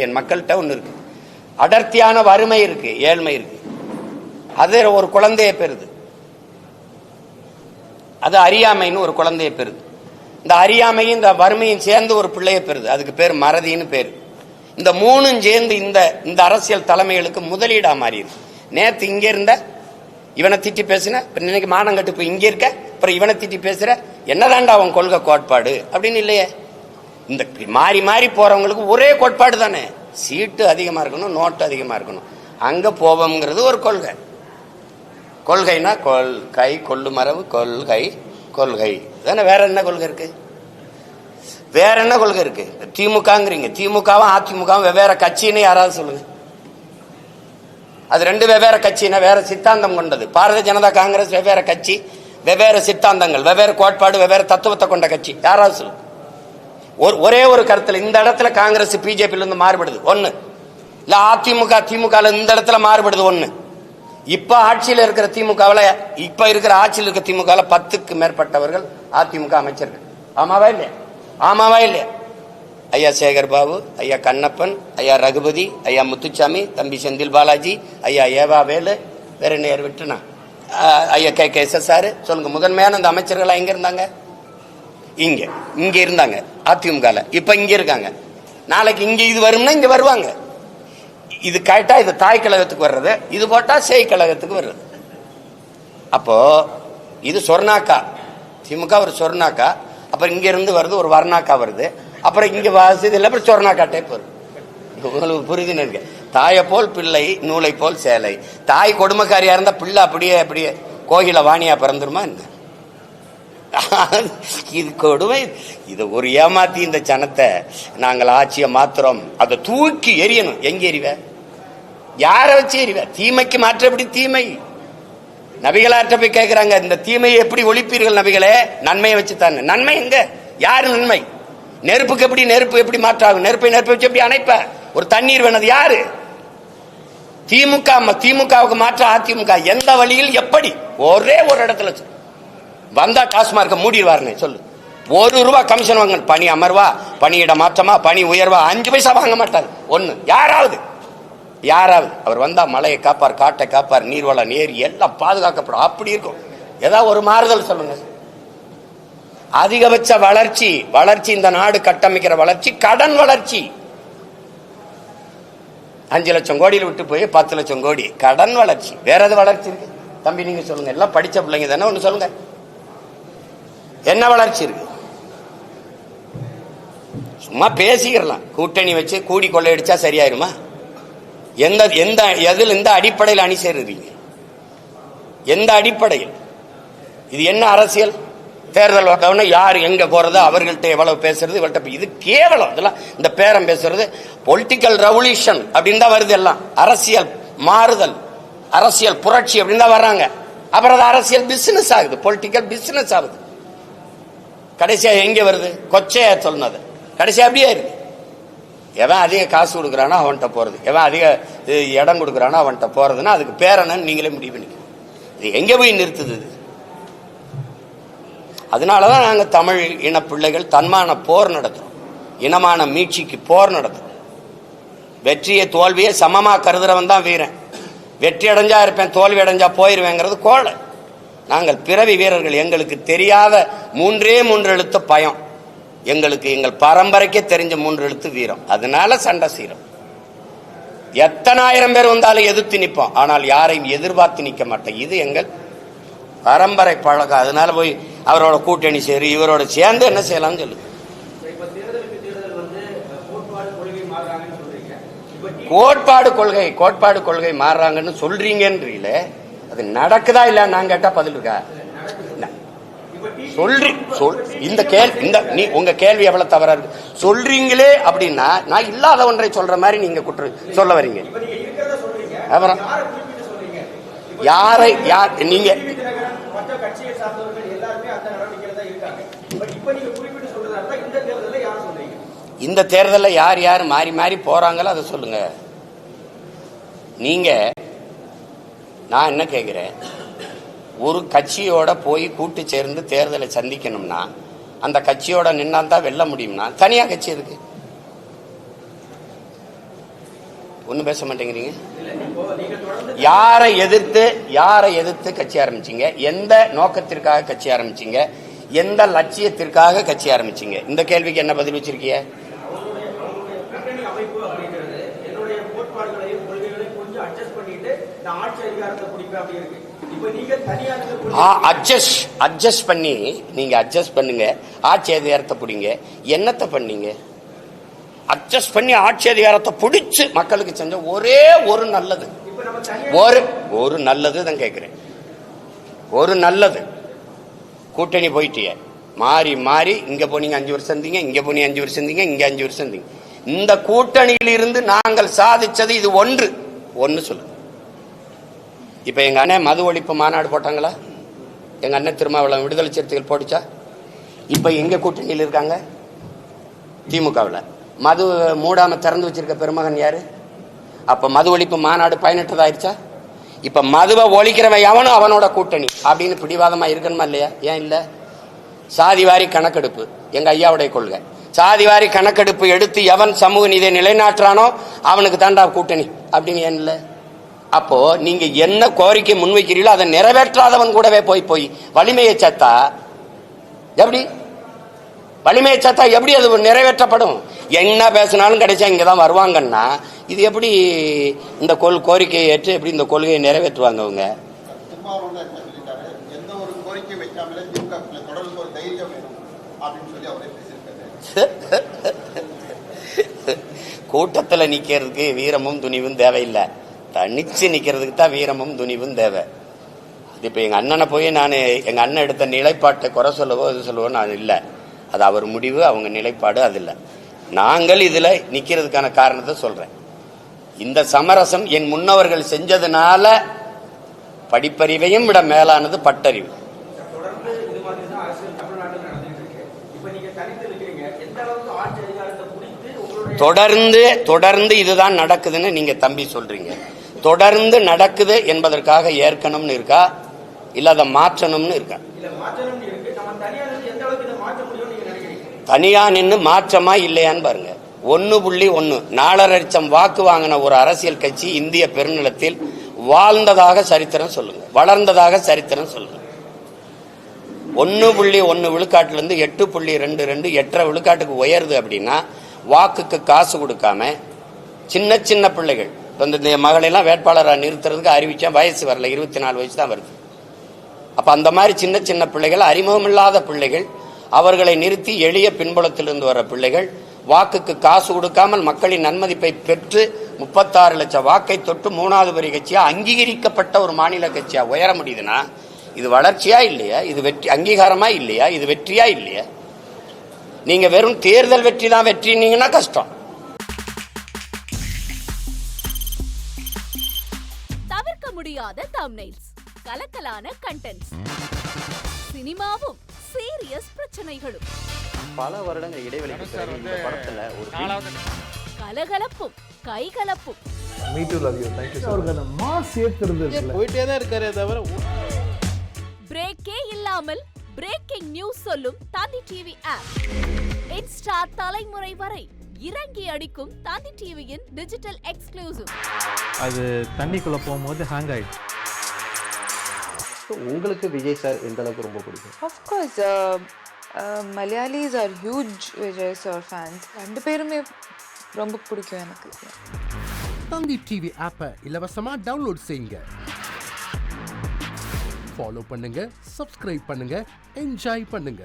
என் மக்கள்கிட்ட ஒன்று இருக்கு, அடர்த்தியான வறுமை இருக்கு, ஏழ்மை இருக்கு. அது ஒரு குழந்தைய பெறுது, அது அறியாமைன்னு ஒரு குழந்தைய பெறுது. இந்த அறியாமையும் இந்த வறுமையும் சேர்ந்து ஒரு பிள்ளைய பெறுது, அதுக்கு பேர் மறதின்னு பேரு. இந்த மூணும் சேர்ந்து இந்த அரசியல் தலைமைகளுக்கு முதலீடா மாறி இருக்கு. நேத்து இங்க இருந்த இவனை திட்டி பேசுன, இன்னைக்கு மானம் கட்டு போய் இங்க இருக்க, அப்புறம் இவனை திட்டி பேசுற, என்னதான்டா அவன் கொள்கை கோட்பாடு அப்படின்னு இல்லையே. இந்த மாறி மாறி போறவங்களுக்கு ஒரே கோட்பாடு தானே, சீட்டு அதிகமா இருக்கணும், நோட்டு அதிகமா இருக்கணும், அங்க போவோம்ங்கிறது ஒரு கொள்கை. கொள்கைனா கொள்கை, கொள்ளு மரபு, கொள்கை கொள்கை தானே. வேற என்ன கொள்கை இருக்கு? வேற என்ன கொள்கை இருக்கு? திமுகங்கிறீங்க, திமுகவும் அதிமுகவும் வெவ்வேறு கட்சின்னு யாராவது சொல்லுங்க. அது ரெண்டு வெவ்வேறு கட்சினா வேற சித்தாந்தம் கொண்டது. பாரதிய ஜனதா காங்கிரஸ் வெவ்வேறு கட்சி, வெவ்வேறு சித்தாந்தங்கள், வெவ்வேறு கோட்பாடு, வெவ்வேறு தத்துவத்தை கொண்ட கட்சி. யாராவது சொல்லுங்க. ஒரே ஒரு கருத்துல இந்த இடத்துல காங்கிரஸ் பிஜேபியில இருந்து மாறுபடுது ஒண்ணு, இல்ல அதிமுக திமுக இந்த இடத்துல மாறுபடுது ஒண்ணு. இப்ப ஆட்சியில் இருக்கிற திமுகவில், இப்ப இருக்கிற ஆட்சியில் இருக்கிற திமுக 10க்கு மேற்பட்டவர்கள் அதிமுக அமைச்சர்கள். ஆமாவா இல்லையா? ஆமாவா இல்லையா? ஐயா சேகர் பாபு, ஐயா கண்ணப்பன், ஐயா ரகுபதி, ஐயா முத்துச்சாமி, தம்பி செந்தில் பாலாஜி, ஐயா ஏவா வேலு, வேற நேர் விட்டுனா ஐயா KKSSR. சொல்லுங்க, முதன்மையான அந்த அமைச்சர்கள் எங்க இருந்தாங்க? இங்க இருந்தாங்க அதிமுக. இப்ப இங்க இருக்காங்க. நாளைக்கு இங்க இது வரும்னா இங்க வருவாங்க. இது கேட்டா இது தாய் கழகத்துக்கு வர்றது, இது போட்டா சேய் கழகத்துக்கு வர்றது. அப்போ இது சொர்ணாக்கா, திமுக ஒரு சொர்ணாக்கா, அப்புறம் இங்க இருந்து வருது ஒரு வர்ணாக்கா வருது, அப்புறம் இங்க வாசி இல்லை, அப்புறம் சொர்ணாக்கா டைப் வருது. உங்களுக்கு புரியுதுன்னு, தாயை போல் பிள்ளை, நூலை போல் சேலை. தாய் கொடுமைக்காரியா இருந்தா பிள்ளை அப்படியே கோகில வாணியா பிறந்துருமா என்ன? இது கொடுமை. இது ஒரு ஏமாத்தி இந்த ஜனத்தை நாங்கள் ஆட்சியை மாத்திரம், அதை தூக்கி எரியணும். எங்க எறிவ? யார வச்சு எறிவ? தீமைக்கு மாற்றப்படி தீமை. நபிகளார்ட்ட போய் கேட்கிறாங்க, இந்த தீமையை எப்படி ஒழிப்பீர்கள் நபிகளே? நன்மையை வச்சு தானே. நன்மை எங்க? யாரு நன்மை? நெருப்புக்கு எப்படி நெருப்பு எப்படி மாற்றாகும்? நெருப்பை வச்சு எப்படி அணைப்ப? ஒரு தண்ணீர் வேணது யாரு? திமுகவுக்கு மாற்ற அதிமுக. எந்த வழியில் எப்படி? ஒரே ஒரு இடத்துல வந்தா டாஸ்மார்க்க மூடிடுவாருன்னு சொல்லு. ₹1 கமிஷன் வாங்க, பணி அமர்வா, பணியிட மாற்றமா, பணி உயர்வா, 5 பைசா வாங்க மாட்டார். ஒண்ணு யாராவது அவர் வந்தா மலையை காப்பார், காட்டை காப்பார், நீர்வளம் ஏரி எல்லாம் பாதுகாக்கப்படும். அப்படி இருக்கும். ஏதாவது ஒரு மாறுதல் சொல்லுங்க. அதிகபட்ச வளர்ச்சி இந்த நாடு கட்டமைக்கிற வளர்ச்சி கடன் வளர்ச்சி. 5 லட்சம் கோடியில் விட்டு போய் 10 லட்சம் கோடி கடன் வளர்ச்சி. வேற எது வளர்ச்சி இருக்கு தம்பி? நீங்க சொல்லுங்க. எல்லாம் படிச்ச பிள்ளைங்க தானே, ஒண்ணு சொல்லுங்க. என்ன வளர்ச்சி இருக்கு? சும்மா பேசிக்கிறலாம். கூட்டணி வச்சு கூடி கொள்ளையடிச்சா சரியாயிருமா? எந்த அடிப்படையில் அணி சேருறீங்க? எந்த அடிப்படையில்? இது என்ன அரசியல்? தேர்தல் வந்தவொடனே யார் எங்க போறது, அவர்கள்ட்ட எவ்வளவு பேசுறது, இவள்கிட்ட இது கேவலம். இதெல்லாம் இந்த பேரம் பேசுறது பொலிட்டிக்கல் ரெவல்யூஷன் அப்படின்னு தான் வருது. எல்லாம் அரசியல் மாறுதல், அரசியல் புரட்சி அப்படின்னு தான் வர்றாங்க. அப்புறம் அது அரசியல் பிசினஸ் ஆகுது, பொலிட்டிக்கல் பிசினஸ் ஆகுது. கடைசியா எங்க வருது? கொச்சையா சொன்னது கடைசியா அப்படியே இருக்கு. எவன் அதிக காசு கொடுக்குறானோ அவன்கிட்ட போறது, எவன் அதிக இடம் கொடுக்குறானோ அவன்கிட்ட போறதுன்னா அதுக்கு பேரனன்னு நீங்களே முடிவு பண்ணிக்க. இது எங்க போய் நிறுத்துது? அதனாலதான் நாங்க தமிழ் இன பிள்ளைகள் தன்மான போர் நடத்துறோம், இனமான மீட்சிக்கு போர் நடத்துறோம். வெற்றியை தோல்வியை சமமா கருதுறவன் தான் வீரன். வெற்றி அடைஞ்சா இருப்பேன், தோல்வி அடைஞ்சா போயிருவேங்கிறது கோழை. நாங்கள் பிறவி வீரர்கள். எங்களுக்கு தெரியாத 3 எழுத்து பயம். எங்களுக்கு எங்கள் பரம்பரைக்கே தெரிஞ்ச 3 எழுத்து வீரம். அதனால சண்டை செய்யறோம். எத்தனை ஆயிரம் பேர் வந்தாலும் எதிர்த்து நிற்போம், ஆனால் யாரையும் எதிர்பார்த்து நிற்க மாட்டோம். இது எங்கள் பரம்பரை பழக்கம். அதனால போய் அவரோட கூட்டணி சேரு, இவரோட சேர்ந்து என்ன செய்யலாம்னு சொல்லு. கோட்பாடு கொள்கை மாறுறாங்கன்னு சொல்றீங்கன்றீங்களே, அது நடக்குதா இல்ல? நான் கேட்டா பதில் இருக்கா? உங்க கேள்வி எவ்வளவு தவறா இருக்கு. சொல்றீங்களே அப்படின்னா நான் இல்லாத ஒன்றை சொல்ற மாதிரி நீங்க சொல்ல வரீங்க. அப்புறம் யாரை நீங்க இந்த தேர்தலில் யார் மாறி மாறி போறாங்களோ அதை சொல்லுங்க. நீங்க நான் என்ன கேட்கிறேன், ஒரு கட்சியோட போய் கூட்டு சேர்ந்து தேர்தலை சந்திக்கணும்னா அந்த கட்சியோட நின்னா தான் வெல்ல முடியும்னா தனியா கட்சி இருக்கு. ஒன்றும் பேச மாட்டேங்கிறீங்க. யாரை எதிர்த்து கட்சி ஆரம்பிச்சீங்க? எந்த நோக்கத்திற்காக கட்சி ஆரம்பிச்சீங்க? எந்த லட்சியத்திற்காக கட்சி ஆரம்பிச்சீங்க? இந்த கேள்விக்கு என்ன பதில் வச்சிருக்கீங்க? அட்ஜஸ்ட் பண்ணி நீங்க அட்ஜஸ்ட் பண்ணுங்க, ஆட்சி அதிகாரத்தை பிடிங்க. என்னத்தை பண்ணீங்க? அட்ஜஸ்ட் பண்ணி ஆட்சி அதிகாரத்தை பிடிச்சு மக்களுக்கு செஞ்ச ஒரே ஒரு நல்லது, ஒரு நல்லது தான் கேட்கிறேன். ஒரு நல்லது. கூட்டணி போயிட்டிய மாறி மாறி இங்க போனீங்க 5 வருஷம் இருந்தீங்க, இங்க போனீங்க 5 வருஷம் இருந்தீங்க, இங்க 5 வருஷம் இருந்தீங்க. இந்த கூட்டணியில் இருந்து நாங்கள் சாதிச்சது இது ஒன்று சொல்லு. இப்ப எங்க அண்ணன் மது ஒழிப்பு மாநாடு போட்டாங்களா? எங்க அண்ணன் திருமாவளவன் விடுதலை சிறுத்தைகள் போட்டுச்சா? இப்ப எங்க கூட்டணியில் இருக்காங்க? திமுகவில். மது மூடாம திறந்து வச்சிருக்க பெருமகன் யாரு? அப்ப மது ஒழிப்பு மாநாடு பயனற்றதாயிருச்சா? இப்ப மதுவை ஒழிக்கிறவன் எவனும் அவனோட கூட்டணி அப்படின்னு பிடிவாதமா இருக்கணுமா இல்லையா? ஏன் இல்ல? சாதிவாரி கணக்கெடுப்பு எங்க ஐயாவுடைய கொள்கை. சாதிவாரி கணக்கெடுப்பு எடுத்து எவன் சமூக நீதியை நிலைநாட்டுறானோ அவனுக்கு தாண்டா கூட்டணி அப்படின்னு ஏன் இல்ல? அப்போ நீங்க என்ன கோரிக்கை முன்வைக்கிறீங்களோ அதை நிறைவேற்றாதவன் கூடவே போய் வலிமையை சேர்த்தா எப்படி? வலிமையை சேர்த்தா எப்படி அது நிறைவேற்றப்படும்? என்ன பேசினாலும் கிடைச்சா இங்கதான் வருவாங்கன்னா இது எப்படி இந்த கோரிக்கையை ஏற்று எப்படி இந்த கொள்கையை நிறைவேற்றுவாங்க அவங்க? கூட்டத்துல நிக்கிறதுக்கு வீரமும் துணிவும் தேவையில்லை, தனிச்சு நிக்கிறதுக்கு தான் வீரமும் துணிவும் தேவை. இப்ப எங்க அண்ணனை போய் நான் எங்க அண்ணன் எடுத்த நிலைப்பாட்டை குறை சொல்லவோ இது சொல்லவோ நான் இல்லை. அது அவர் முடிவு, அவங்க நிலைப்பாடு. அது இல்லை. நாங்கள் இதுல நிக்கிறதுக்கான காரணத்தை சொல்றேன். இந்த சமரசம் என் முன்னவர்கள் செஞ்சதுனால படிப்பறிவையும் விட மேலானது பட்டறிவு. தொடர்ந்து இதுதான் நடக்குதுன்னு நீங்க தம்பி சொல்றீங்க. தொடர்ந்து நடக்குது என்பதற்காக ஏற்கனம்னு இருக்கா, இல்ல அதை மாற்றணும்னு இருக்கா? தனியா நின்று மாற்றமா இல்லையான்னு பாருங்க. 1.1 4.5 லட்சம் வாக்கு வாங்கின ஒரு அரசியல் கட்சி இந்திய பெருநிலத்தில் வாழ்ந்ததாக சரித்திரம் சொல்லுங்க, வளர்ந்ததாக சரித்திரம் சொல்லுங்க. 1.1 விழுக்காட்டிலிருந்து 8.22 8.5 விழுக்காட்டுக்கு உயருது அப்படின்னா வாக்குக்கு காசு கொடுக்காம சின்ன பிள்ளைகள் இந்த மகளெல்லாம் வேட்பாளராக நிறுத்துறதுக்கு அறிவிச்சா வயசு வரல, 24 வயசு தான் வருது. அப்ப அந்த மாதிரி சின்ன பிள்ளைகள், அறிமுகம் இல்லாத பிள்ளைகள், அவர்களை நிறுத்தி எளிய பின்புலத்திலிருந்து வர பிள்ளைகள் வாக்குக்கு காசு கொடுக்காமல் மக்களின் நன்மதிப்பை பெற்று 36 லட்சம் வாக்கை தொட்டு 3வது பெரிய கட்சியா அங்கீகரிக்கப்பட்ட ஒரு மாநில கட்சியா உயர முடியுதுன்னா இது வளர்ச்சியா இல்லையா? இது வெற்றி அங்கீகாரமா இல்லையா? இது வெற்றியா இல்லையா? நீங்க வெறும் தேர்தல் வெற்றி தான் வெற்றினீங்கன்னா கஷ்டம். தவிர்க்க முடியாத தம்ப்நெயில்ஸ், கலக்கலான கண்டென்ட்ஸ், சினிமாவும் சீரியஸ் பிரச்சனைகளும், பல வருடங்கள் இடைவெளிக்கு பிறகு இந்த படத்துல ஒரு கலகலப்பும் கைகலப்பும். Me too, love you. Thank you so much. Mass ஏத்துறது போயிட்டே தான் இருக்காரே தவிர பிரேக்கே இல்லாமல் பிரேக்கிங் நியூஸ் சொல்லும் தந்தி டிவி ஆப். இன்ஸ்டா தலைமுறை வரை இறங்கி அடிக்கும் தந்தி டிவியின் டிஜிட்டல் எக்ஸ்க்ளூசிவ். அது தண்ணிக்குள்ள போகும்போது ஹேங் ஆயிடுச்சு. உங்களுக்கு விஜய் சார் எந்த அளவுக்கு ரொம்ப பிடிக்கும்? Of course, Malayalis are huge Vijay sir fans. ரெண்டு பேருமே ரொம்ப பிடிக்கும் எனக்கு. தந்தி டிவி ஆப்பை இலவசமா டவுன்லோட் செய்யுங்க, ஃபாலோ பண்ணுங்க, சப்ஸ்கிரைப் பண்ணுங்க, என்ஜாய் பண்ணுங்க.